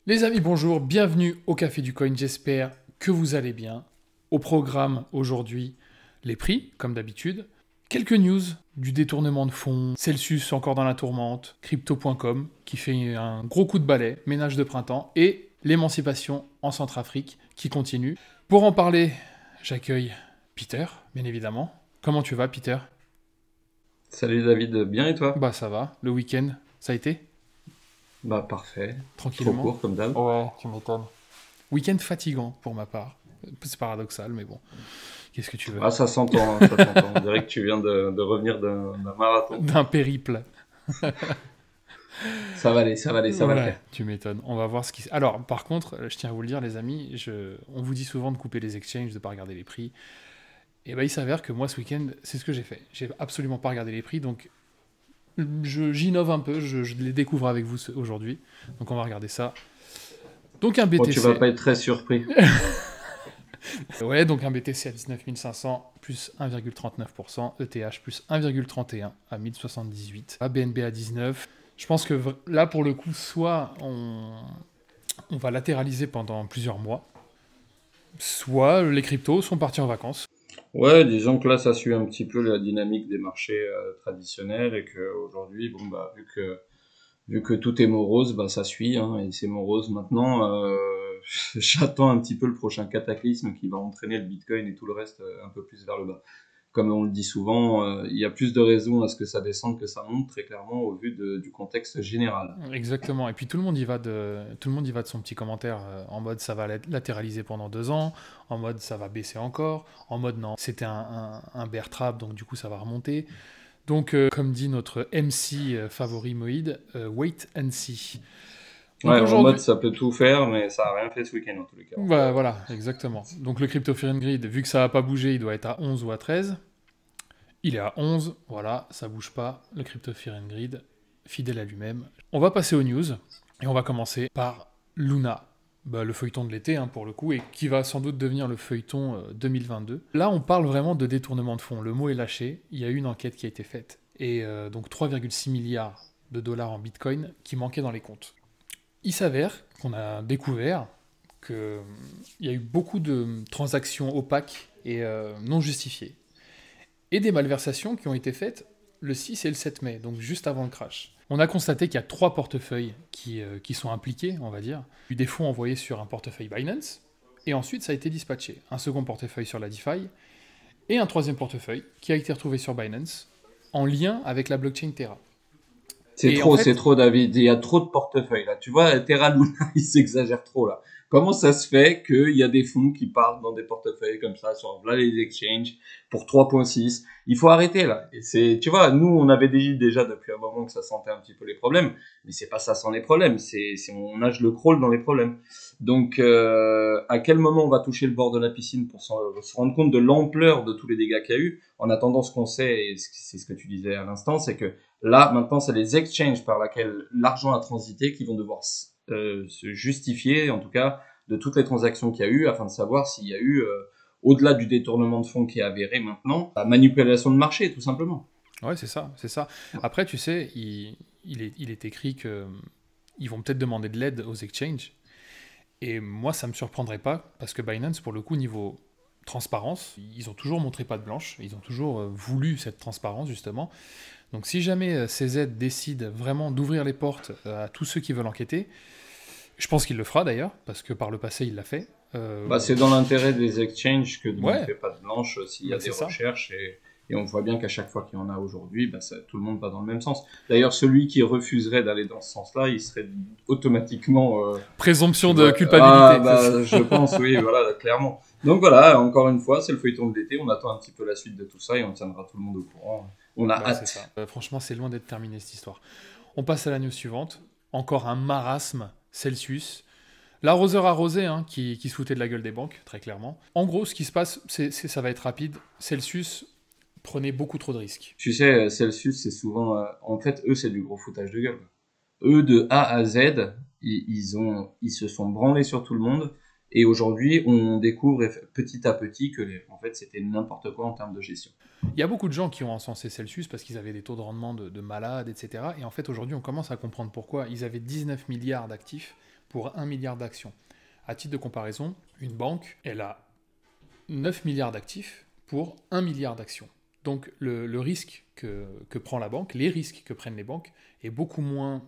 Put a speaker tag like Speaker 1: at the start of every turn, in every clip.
Speaker 1: Les amis, bonjour, bienvenue au Café du Coin, j'espère que vous allez bien. Au programme aujourd'hui, les prix, comme d'habitude. Quelques news du détournement de fonds, Celsius encore dans la tourmente, Crypto.com qui fait un gros coup de balai, ménage de printemps, et l'émancipation en Centrafrique qui continue. Pour en parler, j'accueille Peter, bien évidemment. Comment tu vas, Peter?
Speaker 2: Salut David, bien et toi?
Speaker 1: Bah ça va, le week-end, ça a été?
Speaker 2: Bah parfait, trop
Speaker 1: Tranquillement?
Speaker 2: court comme d'hab.
Speaker 1: Ouais, tu m'étonnes. Week-end fatigant pour ma part. C'est paradoxal, mais bon. Qu'est-ce que tu veux?
Speaker 2: Ah ça s'entend, hein, ça s'entend. On dirait que tu viens de revenir d'un marathon.
Speaker 1: D'un périple.
Speaker 2: Ça va aller, ça va aller, ça va le
Speaker 1: Ouais,
Speaker 2: faire.
Speaker 1: tu m'étonnes. On va voir ce qui... Alors, par contre, je tiens à vous le dire, les amis, on vous dit souvent de couper les exchanges, de ne pas regarder les prix. Et ben, il s'avère que moi, ce week-end, c'est ce que j'ai fait. J'ai absolument pas regardé les prix, donc j'innove un peu, je les découvre avec vous aujourd'hui. Donc, on va regarder ça. Donc, un
Speaker 2: Bon, tu vas
Speaker 1: BTC.
Speaker 2: pas être très surpris.
Speaker 1: Ouais, donc un BTC à 19 500 plus 1,39%, ETH plus 1,31 à 1078, BNB à 19. Je pense que là, pour le coup, soit on va latéraliser pendant plusieurs mois, soit les cryptos sont partis en vacances.
Speaker 2: Ouais, disons que là ça suit un petit peu la dynamique des marchés traditionnels et que aujourd'hui, bon bah vu que tout est morose, bah ça suit, hein, et c'est morose maintenant. J'attends un petit peu le prochain cataclysme qui va entraîner le Bitcoin et tout le reste un peu plus vers le bas. Comme on le dit souvent, il y a plus de raisons à ce que ça descende que ça monte, très clairement, au vu du contexte général.
Speaker 1: Exactement. Et puis tout le monde y va de son petit commentaire en mode ça va latéraliser pendant 2 ans, en mode ça va baisser encore, en mode non, c'était un bear trap, donc du coup ça va remonter. Donc, comme dit notre MC favori Moïd, wait and see. Donc
Speaker 2: Ouais, en mode
Speaker 1: aujourd'hui,
Speaker 2: ça peut tout faire, mais ça a rien fait ce week-end en tous les cas. On
Speaker 1: bah,
Speaker 2: va-
Speaker 1: voilà, exactement. Donc le Crypto Fear and Greed, vu que ça n'a pas bougé, il doit être à 11 ou à 13. Il est à 11, voilà, ça bouge pas. Le Crypto Fear and Greed, fidèle à lui-même. On va passer aux news, et on va commencer par Luna. Bah, le feuilleton de l'été, hein, pour le coup, et qui va sans doute devenir le feuilleton 2022. Là, on parle vraiment de détournement de fonds. Le mot est lâché. Il y a eu une enquête qui a été faite. Et donc 3,6 milliards de dollars en Bitcoin qui manquaient dans les comptes. Il s'avère qu'on a découvert qu'il y a eu beaucoup de transactions opaques et non justifiées. Et des malversations qui ont été faites le 6 et le 7 mai, donc juste avant le crash. On a constaté qu'il y a 3 portefeuilles qui sont impliqués, on va dire. Il y a eu des fonds envoyés sur un portefeuille Binance, et ensuite ça a été dispatché. Un second portefeuille sur la DeFi, et un troisième portefeuille qui a été retrouvé sur Binance, en lien avec la blockchain Terra. Et en
Speaker 2: C'est
Speaker 1: fait,
Speaker 2: trop, David. Il y a trop de portefeuilles, là. Tu vois, Terra Luna, il s'exagère trop, là. Comment ça se fait qu'il y a des fonds qui partent dans des portefeuilles comme ça, sur là, les exchanges, pour 3,6? Il faut arrêter, là. Et c'est, tu vois, nous, on avait dit déjà depuis un moment que ça sentait un petit peu les problèmes. Mais c'est pas ça sans les problèmes. On nage le crawl dans les problèmes. Donc, à quel moment on va toucher le bord de la piscine pour se rendre compte de l'ampleur de tous les dégâts qu'il y a eu? En attendant, ce qu'on sait, et c'est ce que tu disais à l'instant, c'est que là, maintenant, c'est les exchanges par lesquels l'argent a transité qui vont devoir se justifier, en tout cas, de toutes les transactions qu'il y a eu, afin de savoir s'il y a eu, au-delà du détournement de fonds qui est avéré maintenant, la manipulation de marché, tout simplement.
Speaker 1: ouais, c'est ça, c'est ça. Après, tu sais, il est écrit que ils vont peut-être demander de l'aide aux exchanges. Et moi, ça me surprendrait pas, parce que Binance, pour le coup, niveau transparence, ils ont toujours montré patte blanche, ils ont toujours voulu cette transparence, justement. Donc si jamais CZ décide vraiment d'ouvrir les portes à tous ceux qui veulent enquêter, je pense qu'il le fera d'ailleurs, parce que par le passé, il l'a fait.
Speaker 2: Bah, c'est dans l'intérêt des exchanges que de
Speaker 1: Ouais,
Speaker 2: montrer patte blanche s'il y a
Speaker 1: bah
Speaker 2: des
Speaker 1: c'est ça.
Speaker 2: recherches et on voit bien qu'à chaque fois qu'il y en a aujourd'hui, bah, tout le monde va dans le même sens. D'ailleurs, celui qui refuserait d'aller dans ce sens-là, il serait automatiquement
Speaker 1: Présomption
Speaker 2: tu
Speaker 1: de
Speaker 2: vois, ah
Speaker 1: culpabilité, c'est ça.
Speaker 2: bah je pense oui, voilà, clairement. Donc voilà, encore une fois, c'est le feuilleton de l'été. On attend un petit peu la suite de tout ça et on tiendra tout le monde au courant. On a
Speaker 1: Bah c'est ça.
Speaker 2: hâte.
Speaker 1: Franchement, c'est loin d'être terminé cette histoire. On passe à la news suivante. Encore un marasme Celsius. L'arroseur arrosé, hein, qui se foutait de la gueule des banques, très clairement. En gros, ce qui se passe, ça va être rapide. Celsius prenait beaucoup trop de risques.
Speaker 2: Tu sais, Celsius, c'est souvent, en fait, eux, c'est du gros foutage de gueule. Eux, de A à Z, ils se sont branlés sur tout le monde. Et aujourd'hui, on découvre petit à petit que, en fait, c'était n'importe quoi en termes de gestion.
Speaker 1: Il y a beaucoup de gens qui ont encensé Celsius parce qu'ils avaient des taux de rendement de malades, etc. Et en fait, aujourd'hui, on commence à comprendre pourquoi. Ils avaient 19 milliards d'actifs, pour 1 milliard d'actions. À titre de comparaison, une banque, elle a 9 milliards d'actifs pour 1 milliard d'actions. Donc le risque que prend la banque, les risques que prennent les banques, est beaucoup moins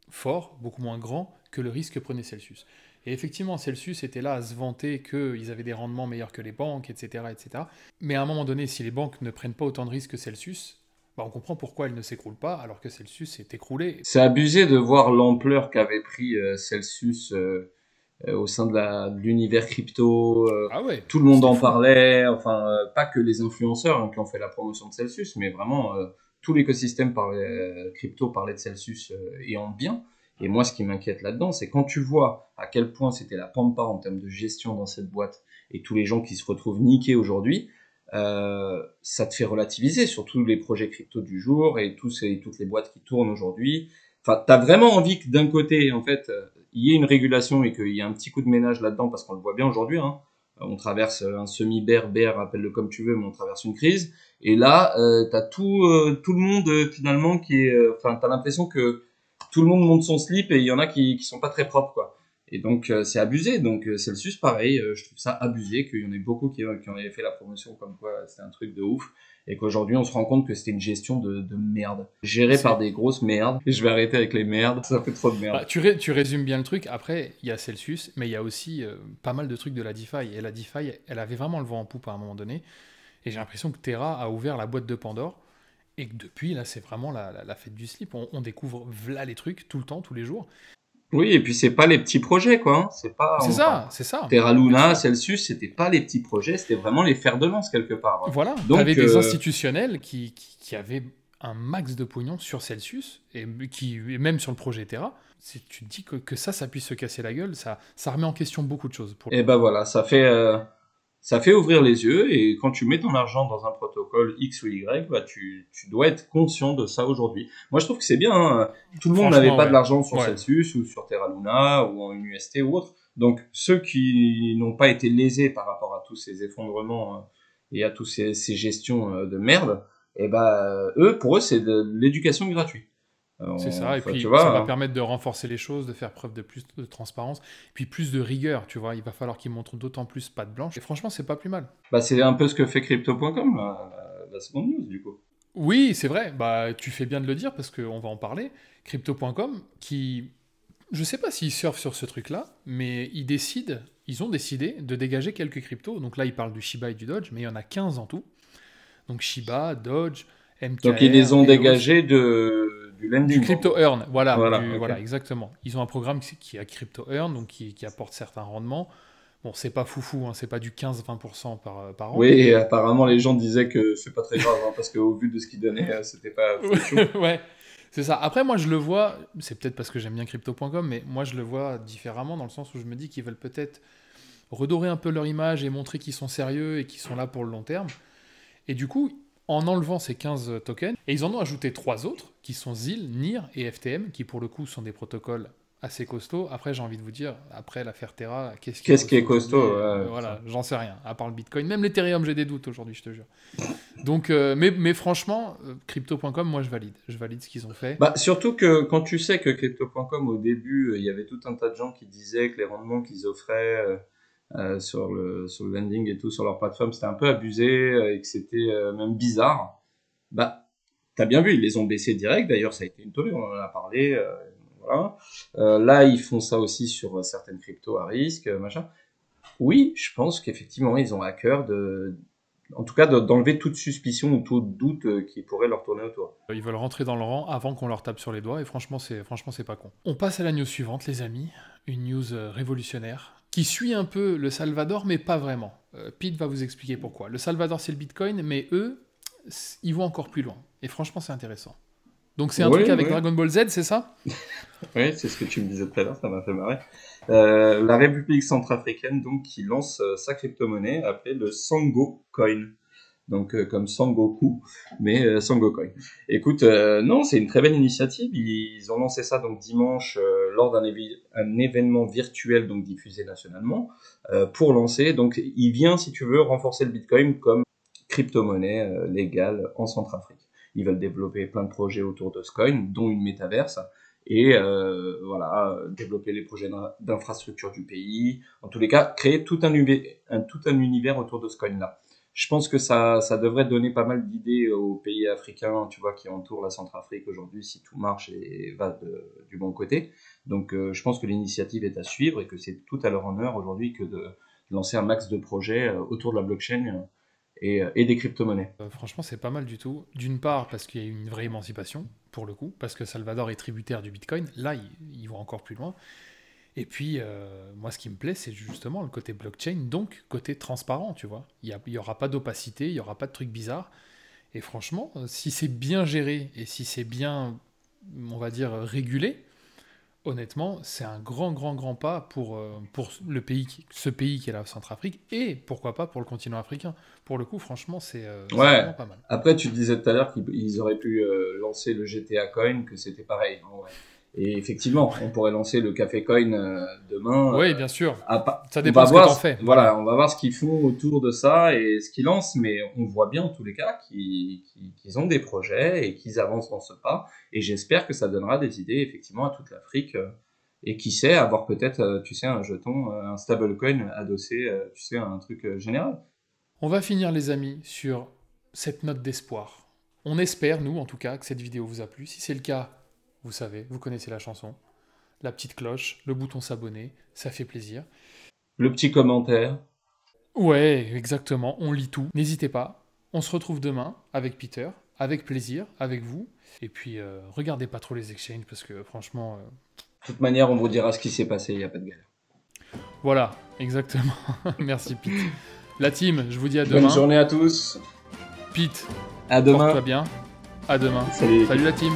Speaker 1: fort, beaucoup moins grand que le risque que prenait Celsius. Et effectivement, Celsius était là à se vanter qu'ils avaient des rendements meilleurs que les banques, etc., etc. Mais à un moment donné, si les banques ne prennent pas autant de risques que Celsius, bah on comprend pourquoi elles ne s'écroulent pas, alors que Celsius s'est écroulé.
Speaker 2: C'est abusé de voir l'ampleur qu'avait pris Celsius au sein de l'univers crypto.
Speaker 1: Ah ouais,
Speaker 2: Tout le monde
Speaker 1: c'était
Speaker 2: en
Speaker 1: fou.
Speaker 2: parlait, enfin pas que les influenceurs qui ont fait la promotion de Celsius, mais vraiment tout l'écosystème crypto parlait de Celsius et en bien. Et moi, ce qui m'inquiète là-dedans, c'est quand tu vois à quel point c'était la pampa en termes de gestion dans cette boîte et tous les gens qui se retrouvent niqués aujourd'hui, ça te fait relativiser sur tous les projets crypto du jour et toutes les boîtes qui tournent aujourd'hui. Enfin, t'as vraiment envie que d'un côté, en fait, il y ait une régulation et qu'il y ait un petit coup de ménage là-dedans, parce qu'on le voit bien aujourd'hui, hein. On traverse un semi-bear, appelle-le comme tu veux, mais on traverse une crise. Et là, t'as tout le monde finalement qui est, enfin, t'as l'impression que tout le monde monte son slip et il y en a qui sont pas très propres, quoi. Et donc c'est abusé. Donc Celsius, pareil, je trouve ça abusé qu'il y en ait beaucoup qui en avaient fait la promotion comme quoi c'était un truc de ouf. Et qu'aujourd'hui on se rend compte que c'était une gestion de merde, gérée par des grosses merdes. Et je vais arrêter avec les merdes, ça fait trop de merde.
Speaker 1: Bah, tu résumes bien le truc. Après, il y a Celsius, mais il y a aussi pas mal de trucs de la DeFi. Et la DeFi, elle avait vraiment le vent en poupe à un moment donné. Et j'ai l'impression que Terra a ouvert la boîte de Pandore. Et que depuis, là, c'est vraiment la fête du slip. On découvre là les trucs tout le temps, tous les jours.
Speaker 2: Oui, et puis c'est pas les petits projets, quoi. Hein. C'est pas, enfin,
Speaker 1: C'est ça,
Speaker 2: Terra
Speaker 1: bien
Speaker 2: Luna,
Speaker 1: sûr.
Speaker 2: Celsius, c'était pas les petits projets, c'était vraiment les fers de lance quelque part. Hein.
Speaker 1: Voilà, tu avais
Speaker 2: Donc,
Speaker 1: des institutionnels qui avaient un max de pognon sur Celsius, et et même sur le projet Terra. Tu te dis que ça puisse se casser la gueule, ça remet en question beaucoup de choses.
Speaker 2: et ben voilà, ça fait ouvrir les yeux. Et quand tu mets ton argent dans un protocole X ou Y, bah tu dois être conscient de ça aujourd'hui. Moi, je trouve que c'est bien. Hein. Tout le monde n'avait
Speaker 1: Franchement,
Speaker 2: pas de
Speaker 1: ouais.
Speaker 2: l'argent sur
Speaker 1: Ouais.
Speaker 2: Celsius ou sur Terra Luna ou en UST ou autre. Donc, ceux qui n'ont pas été lésés par rapport à tous ces effondrements et à tous ces gestions de merde, et ben pour eux, c'est de l'éducation gratuite.
Speaker 1: C'est ça, et
Speaker 2: Enfin, tu
Speaker 1: puis ça
Speaker 2: vois.
Speaker 1: va
Speaker 2: Hein.
Speaker 1: permettre de renforcer les choses, de faire preuve de plus de transparence, puis plus de rigueur, tu vois. Il va falloir qu'ils montrent d'autant plus patte blanche. Et franchement, c'est pas plus mal.
Speaker 2: Bah, c'est un peu ce que fait crypto.com, la seconde news, du coup.
Speaker 1: Oui, c'est vrai, bah tu fais bien de le dire parce qu'on va en parler. Crypto.com, qui, je sais pas s'ils surfent sur ce truc-là, mais ils ont décidé de dégager quelques cryptos. Donc là, ils parlent du Shiba et du Doge, mais il y en a 15 en tout. Donc Shiba, Doge,
Speaker 2: Donc, ils les
Speaker 1: MKR,
Speaker 2: ont
Speaker 1: EOS,
Speaker 2: dégagés du
Speaker 1: du
Speaker 2: lending, en
Speaker 1: Crypto
Speaker 2: gros.
Speaker 1: Earn, voilà,
Speaker 2: Voilà, ok.
Speaker 1: voilà, exactement. Ils ont un programme qui a Crypto Earn, donc qui apporte certains rendements. Bon, c'est pas foufou, hein, c'est pas du 15-20% par an,
Speaker 2: Oui, et
Speaker 1: mais
Speaker 2: apparemment, les gens disaient que c'est pas très grave, hein, parce qu'au vu de ce qu'ils donnaient, c'était pas foutu.
Speaker 1: ouais, c'est ça. Après, moi, je le vois, c'est peut-être parce que j'aime bien crypto.com, mais moi, je le vois différemment dans le sens où je me dis qu'ils veulent peut-être redorer un peu leur image et montrer qu'ils sont sérieux et qu'ils sont là pour le long terme. Et du coup, en enlevant ces 15 tokens, et ils en ont ajouté 3 autres, qui sont ZIL, NIR et FTM, qui pour le coup sont des protocoles assez costauds. Après, j'ai envie de vous dire, après l'affaire Terra, qu'est-ce qui est
Speaker 2: Qu'est-ce qui
Speaker 1: costaud
Speaker 2: est
Speaker 1: aujourd'hui?
Speaker 2: costaud, ouais,
Speaker 1: Voilà,
Speaker 2: putain.
Speaker 1: j'en sais rien, à part le Bitcoin. Même l'Ethereum, j'ai des doutes aujourd'hui, je te jure. Donc, mais franchement, crypto.com, moi je valide. Je valide ce qu'ils ont fait.
Speaker 2: Bah, surtout que quand tu sais que crypto.com, au début, il y avait tout un tas de gens qui disaient que les rendements qu'ils offraient sur le lending et tout, sur leur plateforme, c'était un peu abusé et que c'était même bizarre. Bah, t'as bien vu, ils les ont baissés direct. D'ailleurs, ça a été une tollée, on en a parlé. Voilà. Là, ils font ça aussi sur certaines cryptos à risque, machin. Oui, je pense qu'effectivement, ils ont à cœur en tout cas, d'enlever toute suspicion ou tout doute qui pourrait leur tourner autour.
Speaker 1: Ils veulent rentrer dans le rang avant qu'on leur tape sur les doigts, et franchement, c'est pas con. On passe à la news suivante, les amis. Une news révolutionnaire qui suit un peu le Salvador, mais pas vraiment. Pete va vous expliquer pourquoi. Le Salvador, c'est le Bitcoin, mais eux, ils vont encore plus loin. Et franchement, c'est intéressant. Donc c'est un
Speaker 2: Oui,
Speaker 1: truc avec
Speaker 2: oui,
Speaker 1: Dragon Ball Z, c'est ça?
Speaker 2: oui, c'est ce que tu me disais tout à l'heure, ça m'a fait marrer. La République centrafricaine, donc, qui lance sa crypto-monnaie appelée le Sango Coin. Donc, comme Sangoku, mais Sango Coin. Écoute, non, c'est une très belle initiative. Ils ont lancé ça donc dimanche lors un événement virtuel donc diffusé nationalement pour lancer. Donc, il vient, si tu veux, renforcer le Bitcoin comme crypto-monnaie légale en Centrafrique. Ils veulent développer plein de projets autour de ce coin, dont une métaverse. Et voilà, développer les projets d'infrastructure du pays. En tous les cas, créer tout un univers autour de ce coin-là. Je pense que ça devrait donner pas mal d'idées aux pays africains, tu vois, qui entourent la Centrafrique aujourd'hui, si tout marche et va du bon côté. Donc, je pense que l'initiative est à suivre et que c'est tout à leur honneur aujourd'hui que de lancer un max de projets autour de la blockchain et des crypto-monnaies.
Speaker 1: Franchement, c'est pas mal du tout. D'une part, parce qu'il y a eu une vraie émancipation, pour le coup, parce que Salvador est tributaire du Bitcoin. Là, ils vont encore plus loin. Et puis, moi, ce qui me plaît, c'est justement le côté blockchain, donc côté transparent, tu vois. Il y aura pas d'opacité, il y aura pas de trucs bizarres. Et franchement, si c'est bien géré et si c'est bien, on va dire, régulé, honnêtement, c'est un grand pas pour ce pays qui est la Centrafrique et pourquoi pas pour le continent africain. Pour le coup, franchement, c'est
Speaker 2: Ouais.
Speaker 1: vraiment pas mal.
Speaker 2: Après, tu disais tout à l'heure qu'ils auraient pu lancer le GTA Coin, que c'était pareil. Hein, ouais. Et effectivement, on pourrait lancer le Café Coin demain.
Speaker 1: Oui, bien sûr. Ça
Speaker 2: On
Speaker 1: dépend
Speaker 2: va
Speaker 1: de ce que
Speaker 2: voir,
Speaker 1: t'en fais.
Speaker 2: voilà, on va voir ce qu'ils font autour de ça et ce qu'ils lancent, mais on voit bien en tous les cas qu'ils ont des projets et qu'ils avancent dans ce pas. Et j'espère que ça donnera des idées effectivement à toute l'Afrique. Et qui sait, avoir peut-être, tu sais, un jeton, un stablecoin adossé, tu sais, à un truc général.
Speaker 1: On va finir, les amis, sur cette note d'espoir. On espère, nous, en tout cas, que cette vidéo vous a plu. Si c'est le cas, vous savez, vous connaissez la chanson. La petite cloche, le bouton s'abonner, ça fait plaisir.
Speaker 2: Le petit commentaire.
Speaker 1: Ouais, exactement, on lit tout. N'hésitez pas. On se retrouve demain avec Peter, avec plaisir, avec vous. Et puis, regardez pas trop les exchanges parce que franchement...
Speaker 2: De toute manière, on vous dira ce qui s'est passé, il n'y a pas de galère.
Speaker 1: Voilà, exactement. Merci, Pete. La team, je vous dis à demain.
Speaker 2: Bonne journée à tous.
Speaker 1: Pete,
Speaker 2: à demain.
Speaker 1: porte-toi bien. À demain.
Speaker 2: Salut
Speaker 1: la team.